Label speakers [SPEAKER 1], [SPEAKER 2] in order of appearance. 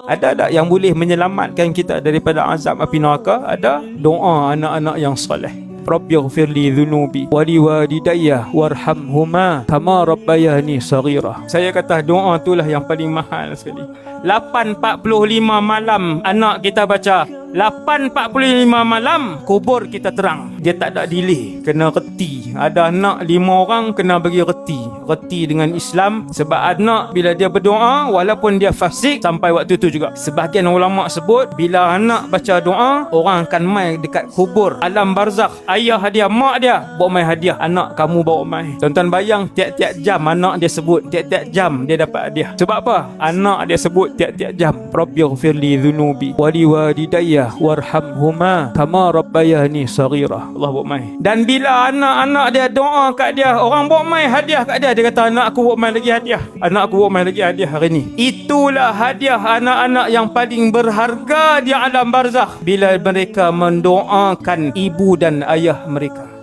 [SPEAKER 1] Ada tak yang boleh menyelamatkan kita daripada azab api neraka? Ada. Doa anak-anak yang soleh. Rabbighfirli dhunubi waliwalidayya warhamhuma kama rabbayani saghira. Saya kata doa itulah yang paling mahal sekali. 8.45 malam anak kita baca. 8.45 malam kubur kita terang. Dia tak ada delay. Kena reti. Ada anak 5 orang kena bagi reti. Reti dengan Islam. Sebab anak bila dia berdoa walaupun dia fasik sampai waktu tu juga. Sebahagian ulama sebut bila anak baca doa orang akan mai dekat kubur alam barzakh. Ayah hadiah, mak dia bawa mai hadiah, anak kamu bawa mai. Tuan-tuan bayang tiap-tiap jam anak dia sebut, tiap-tiap jam dia dapat hadiah. Sebab apa? Anak dia sebut tiap-tiap jam. Rabbighfirli dhunubi waliwalidayya warhamhuma kama rabbayani saghira. Allah bawa mai. Dan bila anak-anak dia doa kat dia, orang bawa mai hadiah kat dia, dia kata anak aku bawa mai lagi hadiah. Anak aku bawa mai lagi hadiah hari ni. Itulah hadiah anak-anak yang paling berharga di alam barzakh bila mereka mendoakan ibu dan ayah mereka.